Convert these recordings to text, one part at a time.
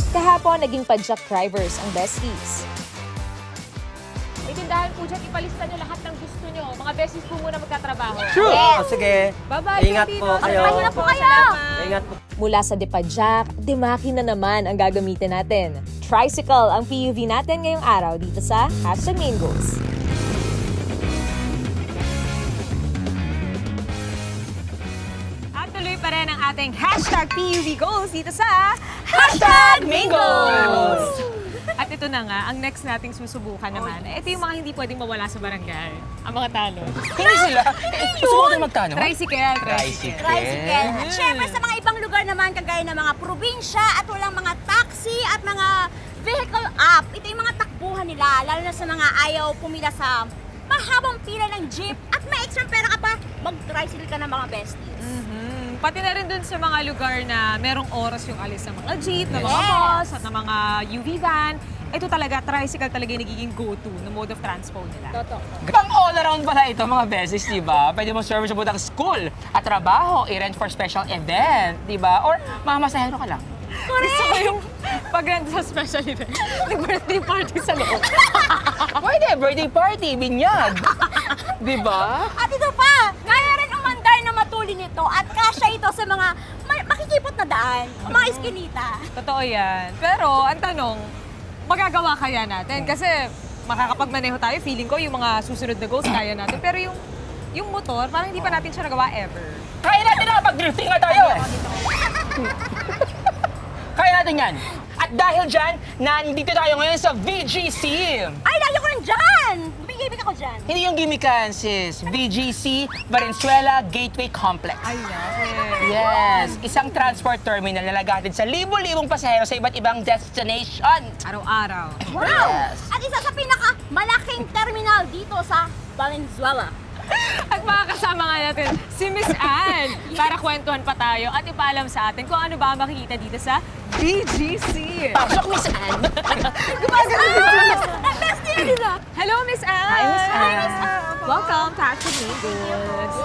Kahapon, naging padjak drivers ang besties. May tindahan po dyan, ipalista nyo lahat ng gusto nyo. Mga besties po muna magtatrabaho. True! Yes. Sige. Bye-bye, Ingat po kayo. Ingat po kayo. Ingat po. Mula sa Depadjak, Demaki na naman ang gagamitin natin. Tricycle ang PUV natin ngayong araw dito sa #MainGoals. At tuloy pa rin ang ating #PUVGoals dito sa #MainGoals! At ito na nga, ang next nating susubukan naman. Ito yung mga hindi pwedeng mawala sa barangay. Ang mga talo. Hindi sila. Gusto mo din magtano? Tricycle. Tricycle. At syempre sa mga ibang lugar naman, kagaya ng mga probinsya at walang mga taxi at mga vehicle app. Ito yung mga takbuhan nila, lalo na sa mga ayaw pumila sa mahabang pila ng jeep at may extra pera ka pa, mag-tricycle ka ng mga besties. Pati na rin dun sa mga lugar na merong oras yung alis ng mga jeep, ng mga bus, at ng mga UV van. Ito talaga, tricycle talaga yung nagiging go-to na mode of transport nila. Totoo. Pang all-around pala ito, mga beses, di ba? Pwede mo service sa budang school at trabaho, i-rent for special event, di ba? Or mamasahero ka lang. Gusto ko yung pag-rent sa special event, nag-birthday party sa loob. Pwede, birthday party, binyag. Di ba? At ito pa, kaya rin umandar na matuli nito at kasya ito sa mga makikipot na daan, mga iskinita. Totoo yan. Pero ang tanong, magagawa kaya natin? Kasi makakapagmaneho tayo, feeling ko yung mga susunod na goals kaya natin. Pero yung motor, parang hindi pa natin siya nagawa ever. Kaya natin na, pag-drifting nga tayo. Kaya natin yan. At dahil dyan, nandito tayo ngayon sa VGC. Ay, lalo ko lang dyan! Bigibig ako dyan. Hindi yung gimikan, sis. VGC, Valenzuela Gateway Complex. Ay, Yes, isang transport terminal na naghahatid sa libo-libong pasahero sa iba't ibang destination. araw-araw. Wow! At isa sa pinakamalaking terminal dito sa Valenzuela. At makakasama nga natin si Miss Ann para kwentuhan pa tayo at ipaalam sa atin kung ano ba ang makikita dito sa VGC. Pasok, Miss Ann. Bestie nila! Hello, Miss Ann! Hi, Miss Ann. Welcome to #MainGoals.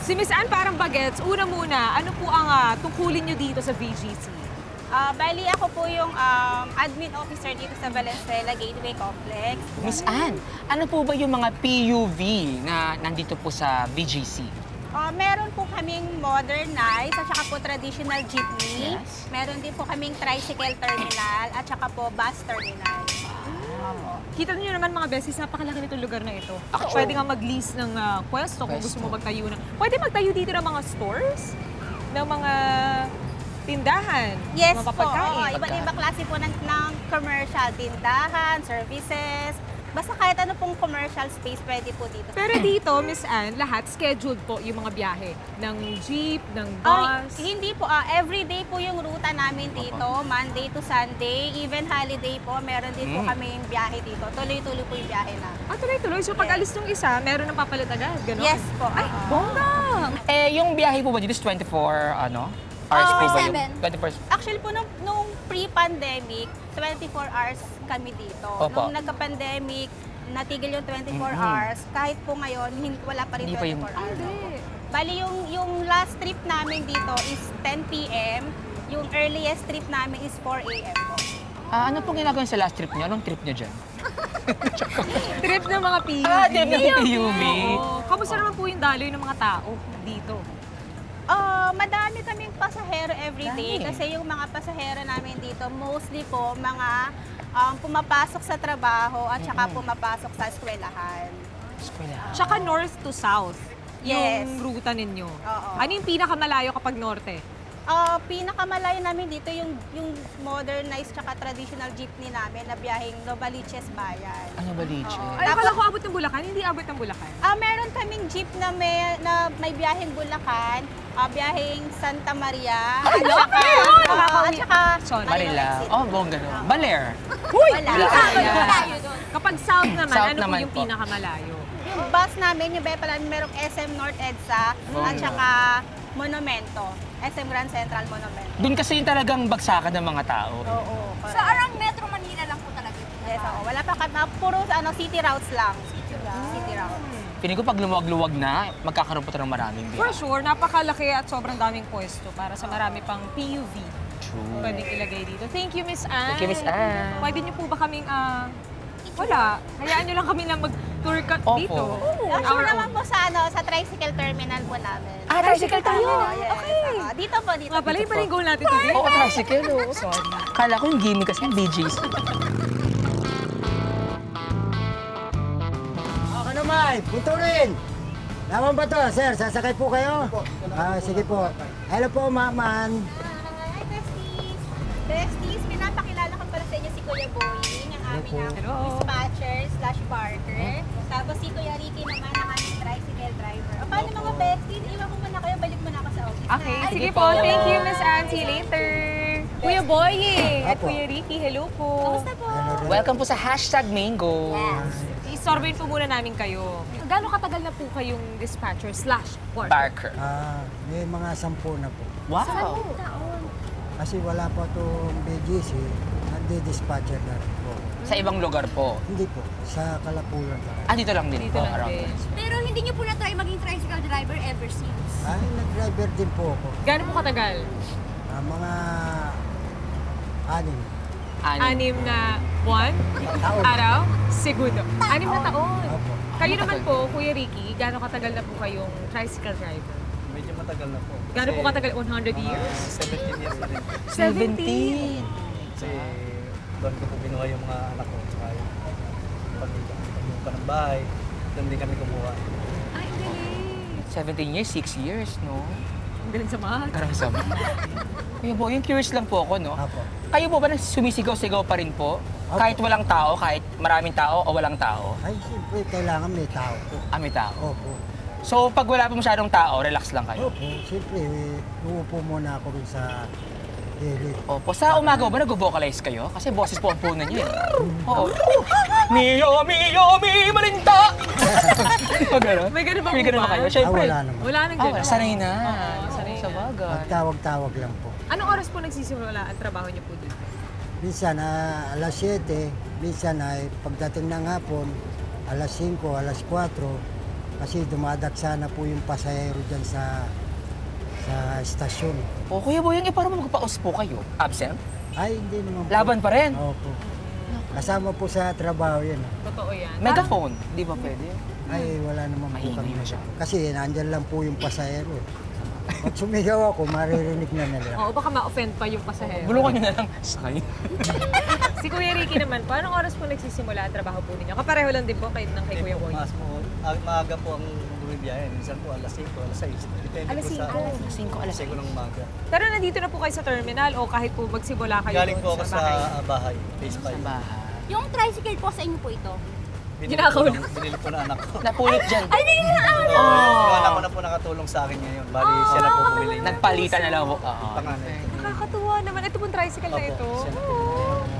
Si Miss Ann parang bagets. Una muna, ano po ang tungkulin nyo dito sa VGC? Bali, ako po yung admin officer dito sa Valenzuela Gateway Complex. Miss Ann, ano po ba yung mga PUV na nandito po sa VGC? Meron po kaming modernized at saka po traditional jeepney. Yes. Meron din po kaming tricycle terminal at saka po bus terminal. Kita niyo naman mga beses, napakalaki nitong lugar na ito. Actually. Pwede nga mag-lease ng pwesto kung gusto mo magtayo ng... Pwede magtayo dito ng mga stores? Ng mga tindahan? Yes mga po, papagkain? iba't ibang klase po ng commercial, tindahan, services. Basta kahit ano pong commercial space pwede po dito. Pero dito, Miss Ann, lahat scheduled po yung mga biyahe. Ng jeep, ng bus. Hindi po, everyday po yung ruta namin dito, Monday to Sunday, even holiday po, meron din po kaming biyahe dito. Tuloy-tuloy po yung biyahe namin. Tuloy-tuloy. So pag alis ng isa, meron ng papalit agad, gano'n? Yes po. Ay, bongga! Yung biyahe po ba dito is 24, hours po ba yung... 24. Actually po, nung pre-pandemic, 24 hours kami dito. Opo. Nung nagka-pandemic, natigil yung 24 hours. Kahit po ngayon, wala pa rin Hindi pa 24 yung- hours. Hindi. Bali, yung last trip namin dito is 10 p.m. Yung earliest trip namin is 4 a.m. po. Ano pong ginagawa sa last trip niyo? Anong trip niyo dyan? Trip ng mga PUV. Trip ng PUV. Oo. Kamusta naman po yung daloy ng mga tao dito? Madami kaming pasahero everyday Dami. kasi yung mga pasahero namin dito mostly po mga pumapasok sa trabaho at saka pumapasok sa eskwelahan. Tsaka north to south Yes. yung ruta ninyo. Oo. Ano yung pinakamalayo kapag norte? Pinakamalayo namin dito yung modernized tsaka traditional jeepney namin na biyaheng Novaliches Bayan. Ano ba, Liche? Ay, akala ko abot ng Bulacan. Hindi abot ng Bulacan. Meron kaming jeep na may biyaheng Bulacan, biyaheng Santa Maria, at saka Sorry. Marilao. Oh, bongga no. Baler. Wala. Wala. Malayo doon. Kapag south naman, South ano po naman yung po. pinakamalayo? yung bus namin, yung Bepalan, merong SM North EDSA, at saka Monumento. SM Grand Central Monumento. Doon kasi yung talagang bagsakan ng mga tao. Oo. So, around Metro Manila lang po talaga. Yes, oo. Wala pa puro city routes lang. City routes. Piling ko pag lumuwag-luwag na, magkakaroon pa tayo ng maraming For biyahe. sure, napakalaki at sobrang daming pwesto para sa marami pang PUV. True. Pwedeng ilagay dito. Thank you, Miss Anne. Thank you, Miss Anne. Pwede niyo po ba kaming, wala. Hayaan niyo lang kami na mag-tour Opo. dito. Sure naman po sa tricycle terminal po namin. Tricycle tayo. Yes. Okay. Dito po, dito. Nga pala, yung pala yung goal natin today. Oo, tricycle. Oo, sorry. Kala ko yung gimmick kasi yung BGs. Ano may? Punto rin! Naman ba to, sir? Sasakay po kayo? Sige po. Hello po, Maman. Hi, Besties! Besties, pinapakilala ko pala sa inyo si Kuya Boying, ang aming Hello. dispatcher/parker. Tapos si Kuya Ricky naman, ang aming tricycle driver. O paano mga besties? Iwan ko muna kayo, balik muna ako sa office. Okay, na. sige po. Thank you, Miss Anne. See you later. Kuya Boying at Apo. Kuya Ricky, hello po. Kamusta po? Welcome po sa #Mango. Isorbayin po muna namin kayo. Gaano katagal na po kayong dispatcher/parker? Barker. May mga 10 na po. Wow. Kasi wala pa itong BGC, nagdi-dispatcher na rin po. Sa ibang lugar po. Hindi po, sa Kalapulan talaga. Dito lang din Dito po. lang around din. here. Pero hindi niyo po na-try maging tricycle driver ever since. Nag-driver din po ako. Gaano po katagal? Mga 6. Anim na buwan? Taon. Araw? Segundo. 6 na taon. Opo. Kayo naman po, Kuya Ricky, gaano katagal na po kayong tricycle driver? Medyo matagal na po. Gaano po katagal? 100 years? 17 years na rin. 17. Kasi doon ko po binuha yung mga anak ko. Saka yung pagbuka ng bahay, doon din kami kumuha. Ay, ang galing. 17 years, 6 years, no? Ang galing sa math. Parang sama. Kuya Boy, yung curious lang po ako, no? Opo. Kayo po ba sumisigaw-sigaw pa rin po? Kahit walang tao, kahit maraming tao o walang tao? Ay, siyempre, kailangan may tao po. May tao. Opo. So, pag wala po masyadong tao, relax lang kayo? Opo, siyempre, uupo muna ako rin sa gilid. Opo. Sa umaga ba nag-vocalize kayo? Kasi boses po ang punan niyo eh. Oo. Mio, mio, mi, malinta! May ganun ba po May ganun ba ba? kayo? Siyempre. Wala naman. Wala nang ganun. Sanay na. sanay Sa na. bagay. Magtawag-tawag lang po. Anong oras po nagsisimula ang trabaho niyo po dito? Minsan alas 7, minsan ay pagdating ng hapon, alas 5, alas 4, kasi dumadagsa na po yung pasahero dyan sa estasyon. O, Kuya Boy, paano magpaus po kayo? Absent? Ay, hindi naman po. Laban pa rin? Opo. Kasama po sa trabaho yan. Totoo yan. Megaphone? Di ba pwede? Ay, wala naman po Maingay kami. masyado. Kasi nandyan lang po yung pasahero. Pag sumigaw ako, maririnig na nila. Oo, baka ma-offend pa yung pasahero. Bulungan nyo na lang. Sakay. Si Kuya Ricky naman po, anong oras po nagsisimula ang trabaho po ninyo? Kapareho lang din po kay Kuya Boy. Mas po, maaga po ang bumibiyahe. Minsan po alas 5, alas 6. Depende Alas po sa 5, alas 5 ng umaga. Pero nandito na po kayo sa terminal o kahit po magsimula kayo Galing doon po ako sa bahay? bahay, base 5. Sa bahay. Yung tricycle po sa inyo po ito. Binili po na anak ko. Napulot dyan. Yung anak ko na po nakatulong sa akin ngayon. Bali, siya na po bumili. Nagpalitan na lang po. Oo. Panganay. Nakakatuwa naman. Ito pong tricycle na ito. Opo, siya na po bumili.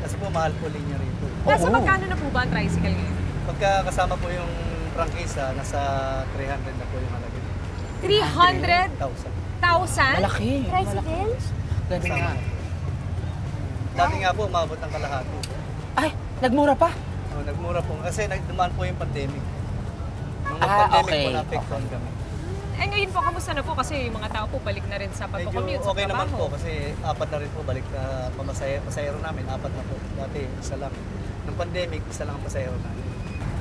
Kasi po mahal po linya rito. Nasa magkano na po ba ang tricycle ngayon? Pagka kasama po yung prangkisa, nasa 300 na po yung halaga. 300,000? Malaki. Tricycle? Ganda nga. Dati nga po, umabot ng kalahati. Ay, nagmura pa. Nagmura po. Kasi nagdumaan po yung pandemic. Nung Ah, pandemic okay. po, naapektuhan kami. Eh ngayon po, kamusta na po? Kasi yung mga tao po balik na rin sa Medyo pagpakommute sa okay naman po trabaho. kasi 4 na rin po balik na pasahero namin. 4 na po. Dati, isa lang. Nung pandemic, isa lang ang pasahero namin.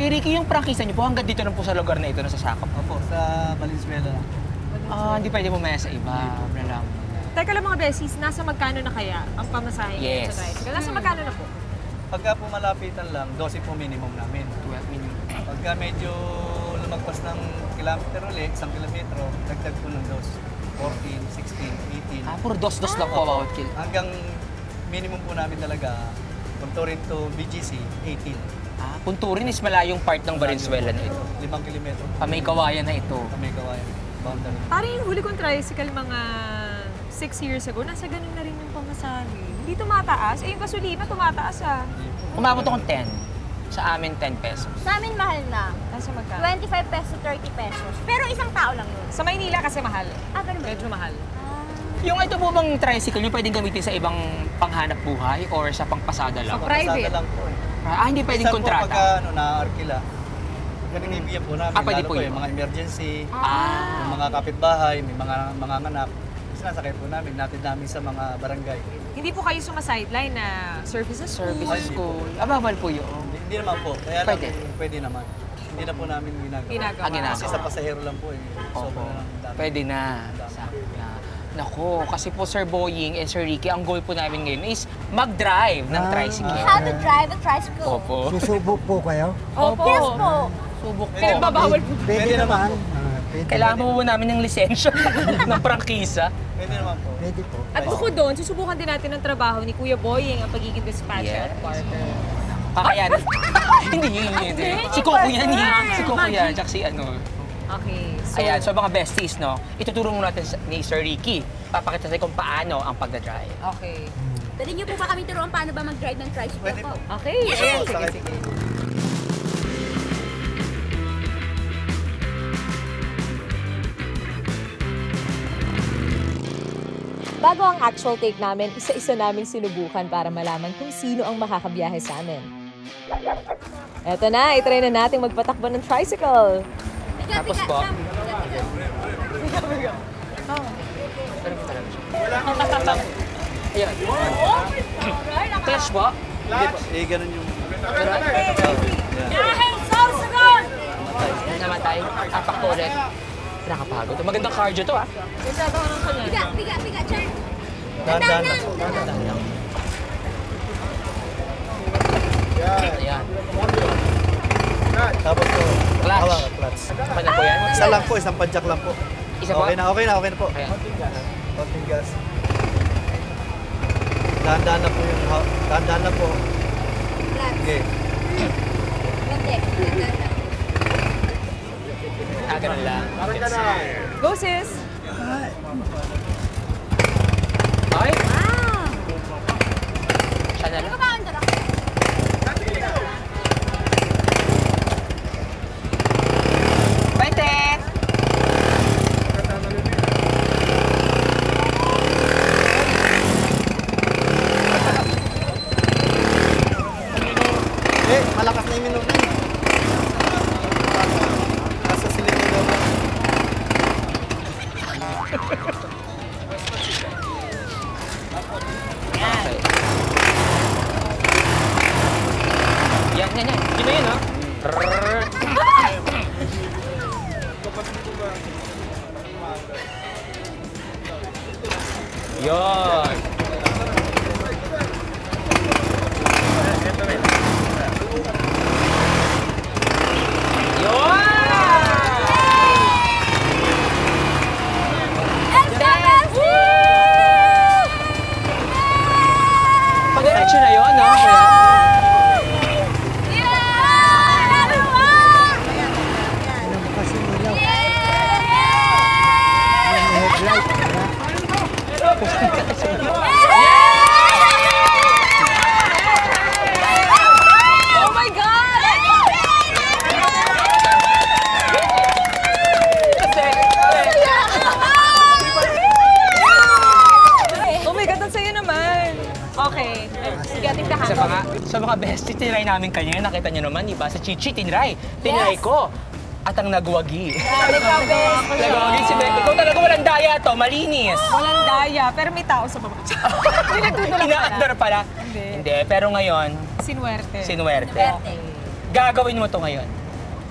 Ricky, yung prangkisa niyo po, hanggang dito lang po sa lugar na ito, nasasakop. Opo, sa Valenzuela lang. Hindi pwede bumaya sa iba. Na lang. Teka lang mga besis, nasa magkano na kaya ang pamasahe ngayon Yes. sa tricycle? Nasa magkano na po? Pagka po malapitan lang, 12 po minimum namin. 12 minutes. Pagka medyo lumagpas ng kilometer ulit, 1 kilometro, dagdag po ng 2. 14, 16, 18. Puro dos-dos lang po bawat kilo. Hanggang minimum po namin talaga, Punturin to BGC, 18. Punturin is malayong part ng Valenzuela na ito. 5 kilometro. May kawayan na ito. Kami kawayan. Boundary. Parang yung huli kong tricycle mga 6 years ago, nasa ganun na rin yung pamasahe. Hindi tumataas. Eh, yung gasolina tumataas ah. Umabot akong 10. Sa amin, 10 pesos. Sa amin mahal na. Nasa magkano? 25 pesos, 30 pesos. Pero isang tao lang yun. Sa Maynila kasi mahal. Ganun ba? Medyo mahal. Yung ito po bang tricycle, yung pwedeng gamitin sa ibang panghanap buhay or sa pangpasada lang? Sa private. Pasada lang po eh. Hindi pwedeng Minsan kontrata? po pagka na-arkila, ganun ibigyan po namin. Pwede Lalo po po yun. yung mga emergency, yung mga kapitbahay, may mga anak. Sinasakay po namin, natin namin sa mga barangay. Hindi po kayo sumasideline na services school. Services school. Bawal po yun. Hindi naman po, kaya lang Pwede. naman. Hindi na po namin ginagawa. Ginagawa. Kasi sa pasahero lang po eh. Opo. Sobrang dami. Pwede na. Nako, kasi po Sir Boying and Sir Ricky, ang goal po namin ngayon is mag-drive ng tricycle. How to drive a tricycle. Opo. Susubok po kayo? Opo. Yes po. Subok po. Pinagbabawal po. Pwede naman. Kailangan mo po namin ng lisensya ng prangkisa. Pwede naman po. Pwede po. At bukod doon, susubukan din natin ang trabaho ni Kuya Boying ang pagiging dispatcher at partner. Kakayanin. Hindi. Si Coco yan eh. Si Coco yan. Tsaka si ano. Okay. So, Ayan, so mga besties, no? Ituturo mo natin ni Sir Ricky. Papakita sa'yo kung paano ang pagdadrive. okay. Pwede niyo po ba kami turuan paano ba mag-drive ng tricycle Pwede po? po. Okay. Ayan, sige, sige. Bago ang actual take namin, isa-isa naming sinubukan para malaman kung sino ang makakabiyahe sa amin. Eto na, itry na natin magpatakbo ng tricycle. Tapos po. Ayan. Clutch po. Eh, ganun yung... Namatay. Apak po ulit. Nakapagod. Magandang cardio to, ah. Biga, Char. Dahan-dahan lang po. Ayan. Tapos po, Clutch. hawa, clutch. Okay na po yan? Isa lang po, isang padjak lang po. Isa po? Okay na po. Ayan. Konting gas. Dahan-dahan na po yung... Dahan-dahan na po. Okay. Ganun lang. Go, sis! Okay? Siya na lang. Malakas na yung minum na yun. Nasa silid yung loob. Okay. Yan. Yun na yun, ha? Yan. Pag-diretso na yun, no? Ano kasi ilaw? Yung headlight. Oh my God! Oh my God, ang saya naman. Okay. Sige, ating Sa mga bestie, tinry namin kanina. Nakita nyo naman, iba? Sa Chichi, tinry. Tinry ko. At ang nagwagi. Nagwagi si Becky. Ikaw talaga walang daya to, malinis. Walang daya, pero may tao sa baba. Ina-under pala. Hindi, pero ngayon, Sinuwerte. sinuwerte. Gagawin mo to ngayon.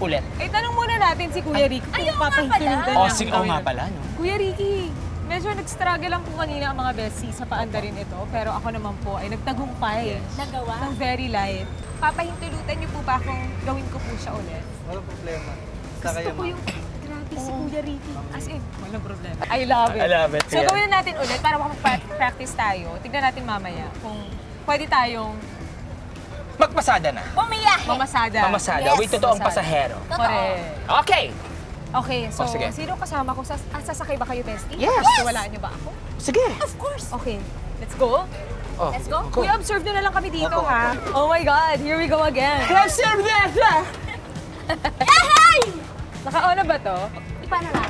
Ulit. Eh, tanong muna natin si Kuya Ricky kung papahintulutan O, niya. sige, oo nga pala, no? Kuya Ricky, medyo nag-struggle lang po kanina ang mga besties sa paanda rin ito. Pero ako naman po ay nagtagumpay. Nagawa. Ng very light. Papahintulutan niyo po ba kung gawin ko po siya ulit? Walang problema. Gusto ko yung Grabe si Kuya Ricky. As in, walang problema. I love it. I love it, So yeah. gawin natin ulit para makapag-practice tayo. Tignan natin mamaya kung pwede tayong Magpasada na. Bumiyahe. mamasada. Mamasada. Yes, With totoong mamasada. pasahero. Correct. Okay. Okay, so sige. sino kasama ko? Sasakay ba kayo, Bestie? Yes. Walaan niyo ba ako? Sige. Of course. Okay, let's go. Oh, Let's go. Go. Kuya, observe nyo na lang kami dito, ha? Oh my God, here we go again. Cerveza! Yahay! Naka-on na ba to? Iba na lang.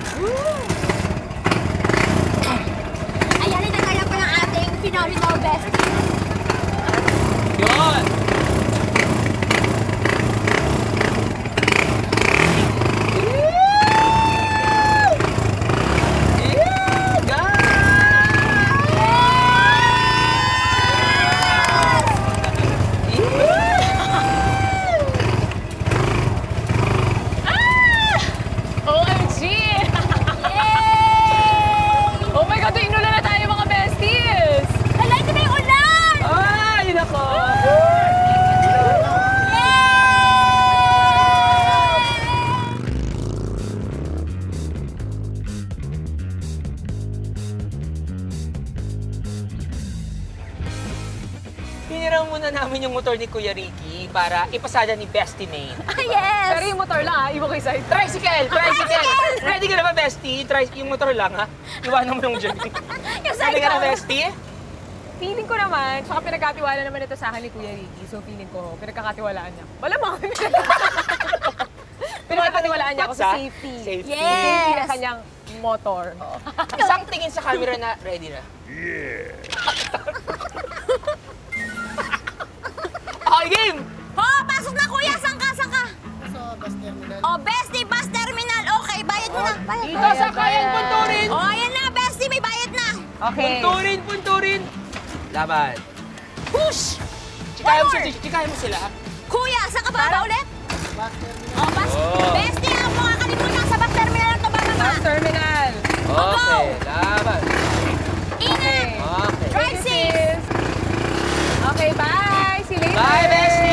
Ayan, inagaya pa ng ating phenomenal bestie. Yun! OMG! Oh my God, inulan na tayo mga besties! Hala, ito na yung ulan! Ay, nako! Hinirang muna namin yung motor ni Kuya Ricky para ipasada ni Bestie Main. Yes! Pero yung motor lang, ha? Iba kayo sa'yo. Tricycle! Ready ka na ba, Bestie? Yung motor lang, ha? Iwanan mo nung journey. Yung Ready ka na, cycle. Bestie? Feeling ko naman, tsaka pinagkatiwala naman ito sa akin ni Kuya Ricky. So feeling ko, pinagkakatiwalaan niya. Malamang. Pinagkakatiwalaan niya ako sa safety. Safety. Yes. Safety ng kanyang motor. Isang tingin sa camera na ready na. Okay, game! Oh, pasok na kuya! Saan ka? Saan ka? Oh, bestie, bus terminal. Okay, bayad mo na. Bayad. Dito sa Kayan Punturin! Oh, ayan na, bestie, may bayad na. Okay. Punturin! Laban. Push! Chikayan mo sila. Kuya, saan ka ba ulit? Oh, bus. Oh. Bestie, ang mga kalimutan sa bus terminal na to ba naman? Bus terminal. Okay, laban. Ingat! Okay. Drive safe! Okay, bye! See you later! Bye, Bestie!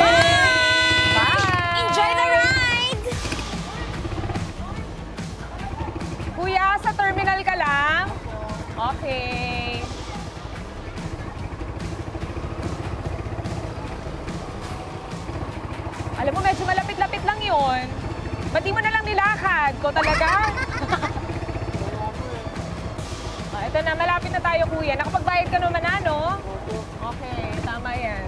Bye! Enjoy the ride! Kuya, sa terminal ka lang? Okay. Alam mo, medyo malapit-lapit lang yun. Ba't di mo na lang nilakad? Ko talaga? Ito na, malapit na tayo, kuya. Nakapagbayad ka naman, ano? Okay, tama yan.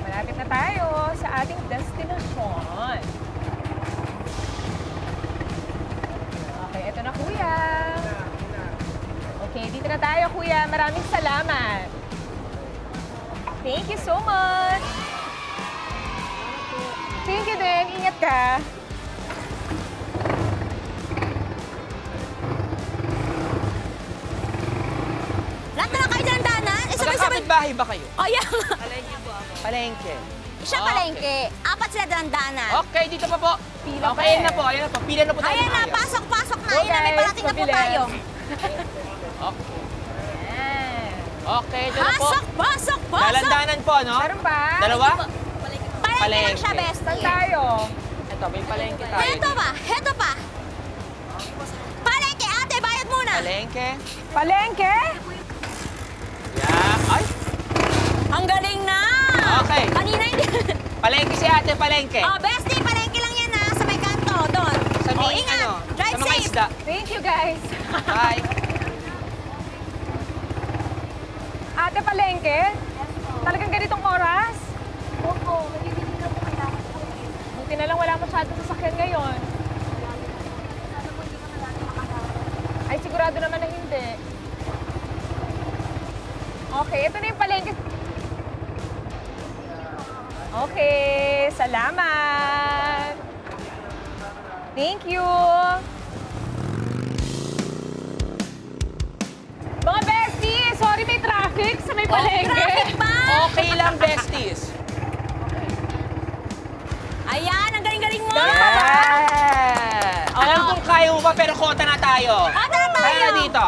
Malapit na tayo sa ating destinasyon. Okay, ito na, kuya. Okay, dito na tayo, kuya. Maraming salamat. Thank you so much. Thank you din. Ingat ka. Lahat na lang kayo dandanan? Magkakapit bahay ba kayo? Oh, yeah. Palengke. Siya palengke. Apat sila dandanan. Okay, dito pa po. Pila pa Okay, eh. ayan na po. Ayan na po. Pila na po tayo. Ayan na, maayos. pasok na. Go, Ayan na, may guys. parating na po Mabilis. tayo. Okay. Ayan. Okay, ito na po. Pasok! Dalandanan po, no? Meron ba? Dalawa? Palengke lang siya, Palengke. Saan bestie. tayo? Ito, may palengke tayo. Heto pa. Palengke, ate, bayad muna. Palengke. Palengke? Yeah. Ay, Ang galing na! Okay. Kanina hindi. palengke si ate, palengke. Oh, bestie, palengke lang yan ha, sa may kanto, doon. Sa Oh, may, ingat. ano, Drive sa mga safe. isda. Thank you, guys. Bye. Ate, palengke? Talagang ganitong oras? Opo, magiging na po kailangan. Buti na lang wala masyadong sasakyan ngayon. Ay, sigurado naman na hindi. Okay, ito na yung palengke. Okay, salamat. Thank you. Mga besties, sorry may traffic sa may palengke. Traffic ba? Okay lang, besties. Ayan, ang galing-galing mo. Yeah! Alam kong kaya mo pa, pero kota na tayo. Kota na tayo. Kaya na dito.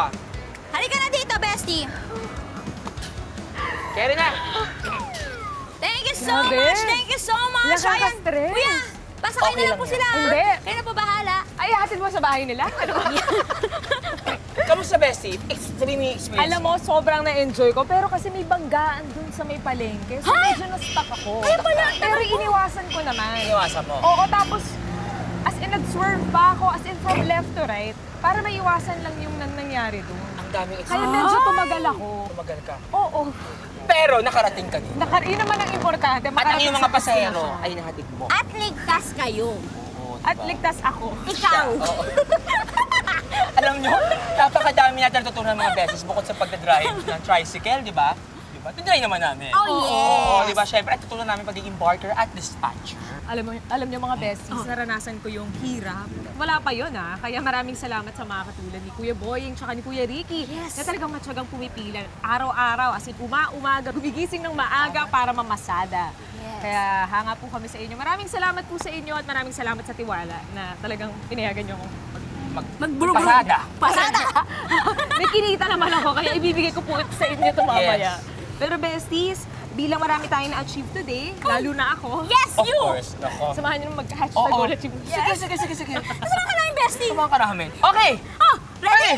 Halika na dito, bestie. Kaya na. Thank you so Grabe. much. Thank you so much. Ayan. Nakaka-stress. Kuya, Pasakay Okay na lang lang po yan. sila. Hindi. Kayo na po bahala. Ay, hatid mo sa bahay nila? Ano ba? Kamusta, Bestie? Extreme experience. Alam mo, sobrang na-enjoy ko. Pero kasi may banggaan dun sa may palengke. So medyo na-stuck ako. Kaya pala, Pero iniwasan ko naman. Iniwasan mo? Oo, tapos as in nag-swerve pa ako, as in from left to right, para maiwasan lang yung nangyari doon. Ang daming Kaya experience. medyo tumagal ako. Tumagal ka. Oo. Pero nakarating ka din. Yun naman ang importante. At ang makarating iyong sa mga pasahero destination. ay nahatid mo. At ligtas kayo. Oo, At diba? ligtas ako. Ikaw. Oo. Alam nyo, napakadami natin natutunan ng mga beses bukod sa pagdadrive ng tricycle, di ba? Di ba? Tinry naman namin. Oh, yes. Oo, di ba? Siyempre, at tutunan namin pagiging embarker at dispatcher. Alam niyo mga besties, naranasan ko yung hirap. Wala pa yun Kaya maraming salamat sa mga katulad ni Kuya Boying tsaka ni Kuya Ricky. Yes. Na talagang matyagang pumipila. Araw-araw, as in umaga, gumigising ng maaga para mamasada. Yes. Kaya hanga po kami sa inyo. Maraming salamat po sa inyo at maraming salamat sa tiwala na talagang pinayagan niyo akong Pasada. Pasada. may kinita naman ako, kaya ibibigay ko po sa inyo ito mamaya. Yes. Pero besties, bilang marami tayong na-achieve today, lalo na ako, Yes, Of you. course. Nako. samahan niyo ng mag-hashtag Oo. Goal Achieve. Sige. Kasama ka namin, bestie. Samahan ka namin. Okay. Oh, ready?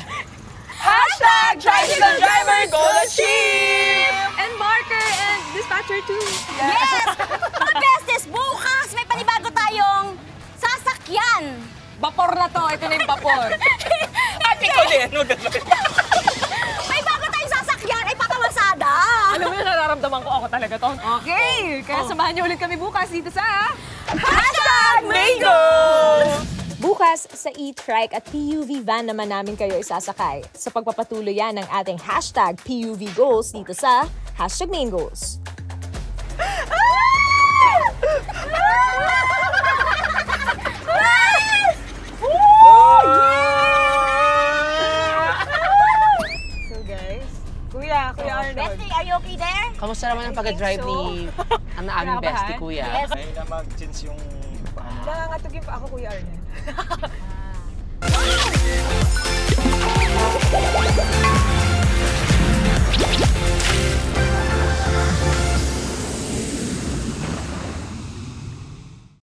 Hashtag Tricycle Driver Goal Achieve! And marker and dispatcher too. Yes! Mga besties, bukas may panibago tayong sasakyan. Vapor na to. Ito na yung vapor. At ikaw din. May bago tayong sasakyan ay patamasada. Alam mo yung nararamdaman ko, ako talaga to. Okay. Kaya samahan niyo ulit kami bukas dito sa Hashtag Mango! Bukas, sa e-trike at PUV van naman namin kayo isasakay sa pagpapatuloyan ng ating hashtag PUV goals dito sa Hashtag Main Goals. So guys, Kuya Arnold. Bestie, are you okay there? Kamusta naman ang pag-drive ni ang aming bestie, kuya? Ay na mag-change yung Nangangatugin pa ako, Kuya Arnold.